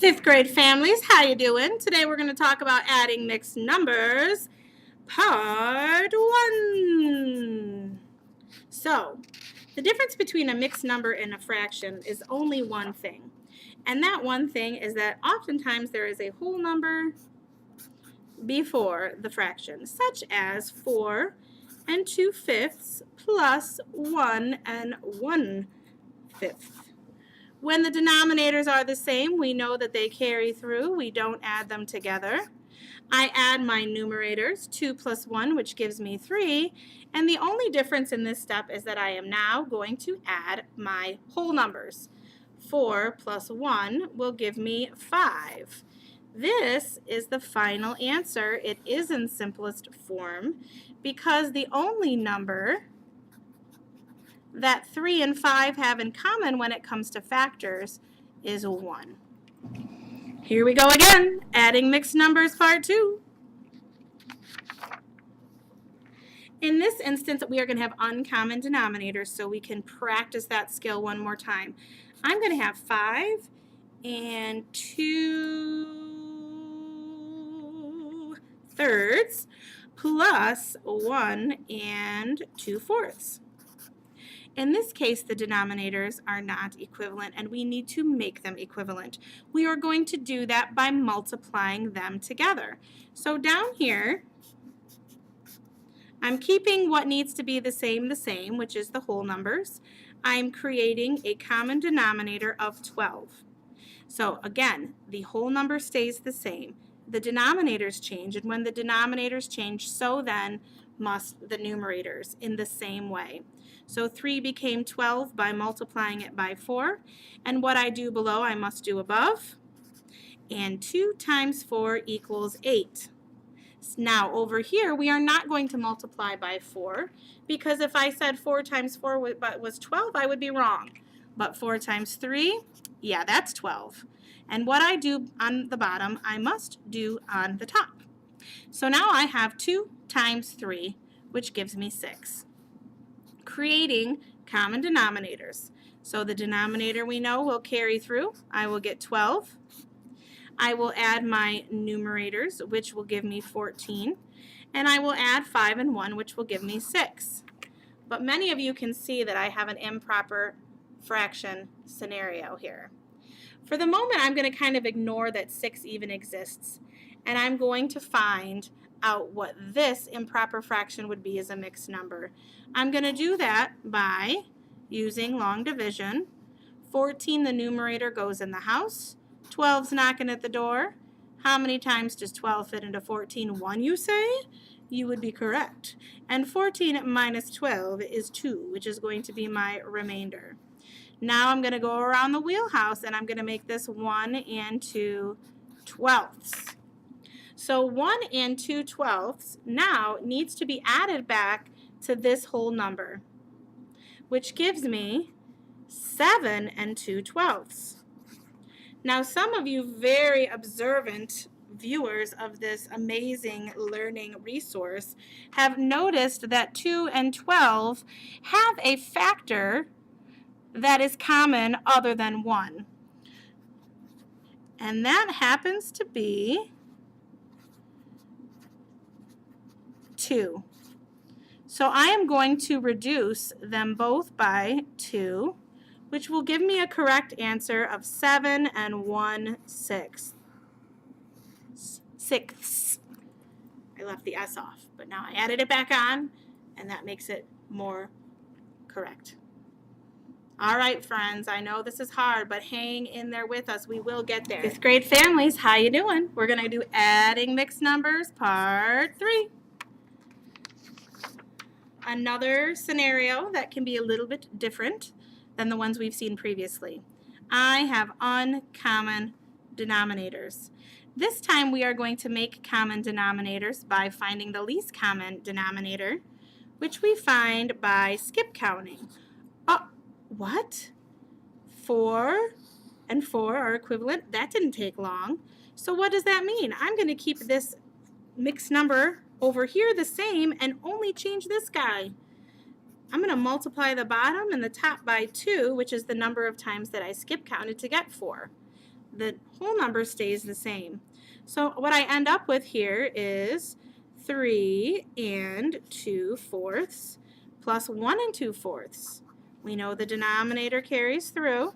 Fifth grade families, how you doing? Today we're going to talk about adding mixed numbers, part 1. So, the difference between a mixed number and a fraction is only one thing. And that one thing is that oftentimes there is a whole number before the fraction, such as 4 and 2/5 plus 1 and 1/5. When the denominators are the same, we know that they carry through. We don't add them together. I add my numerators, 2 plus 1, which gives me 3. And the only difference in this step is that I am now going to add my whole numbers. 4 plus 1 will give me 5. This is the final answer. It is in simplest form because the only number that 3 and 5 have in common when it comes to factors is 1. Here we go again, adding mixed numbers part 2. In this instance, we are going to have uncommon denominators, so we can practice that skill one more time. I'm going to have 5 and 2/3 plus 1 and 2/4. In this case, the denominators are not equivalent, and we need to make them equivalent. We are going to do that by multiplying them together. So down here, I'm keeping what needs to be the same, which is the whole numbers. I'm creating a common denominator of 12. So again, the whole number stays the same. The denominators change, and when the denominators change, so then must the numerators in the same way. So 3 became 12 by multiplying it by 4, and what I do below I must do above, and 2 times 4 equals 8. Now over here we are not going to multiply by 4 because if I said 4 times 4 was 12, I would be wrong. But 4 times 3, yeah, that's 12. And what I do on the bottom, I must do on the top. So now I have 2 times 3, which gives me 6. Creating common denominators. So the denominator we know will carry through. I will get 12. I will add my numerators, which will give me 14. And I will add 5 and 1, which will give me 6. But many of you can see that I have an improper fraction scenario here. For the moment, I'm going to kind of ignore that 6 even exists. And I'm going to find out what this improper fraction would be as a mixed number. I'm going to do that by using long division. 14, the numerator, goes in the house. 12's knocking at the door. How many times does 12 fit into 14? 1, you say? You would be correct. And 14 minus 12 is 2, which is going to be my remainder. Now I'm going to go around the wheelhouse and I'm going to make this 1 and 2/12. So 1 and 2/12 now needs to be added back to this whole number, which gives me 7 and 2/12. Now some of you very observant viewers of this amazing learning resource have noticed that 2 and 12 have a factor that is common other than 1. And that happens to be 2. So I am going to reduce them both by 2, which will give me a correct answer of 7 and 1/6. Sixths. I left the S off, but now I added it back on, and that makes it more correct. All right, friends, I know this is hard, but hang in there with us. We will get there. Fifth grade families, how you doing? We're going to do adding mixed numbers, part 3. Another scenario that can be a little bit different than the ones we've seen previously. I have uncommon denominators. This time we are going to make common denominators by finding the least common denominator, which we find by skip counting. Oh, what? 4 and 4 are equivalent? That didn't take long. So what does that mean? I'm going to keep this mixed number over here the same and only change this guy. I'm going to multiply the bottom and the top by 2, which is the number of times that I skip counted to get 4. the whole number stays the same. So what I end up with here is 3 2/4 plus 1 2/4. We know the denominator carries through.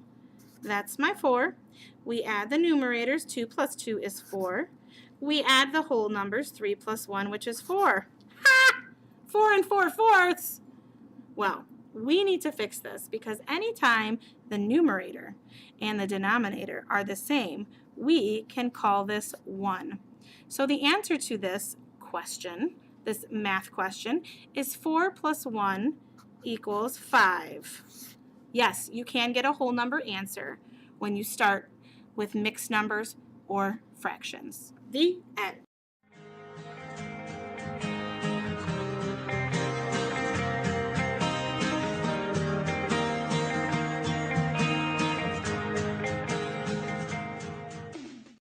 That's my 4. We add the numerators. 2 plus 2 is 4. We add the whole numbers. 3 plus 1, which is 4. Ha! 4 4/4. Well, we need to fix this because anytime the numerator and the denominator are the same, we can call this 1. So the answer to this question, this math question, is 4 plus 1 equals 5. Yes, you can get a whole number answer when you start with mixed numbers or fractions. The end.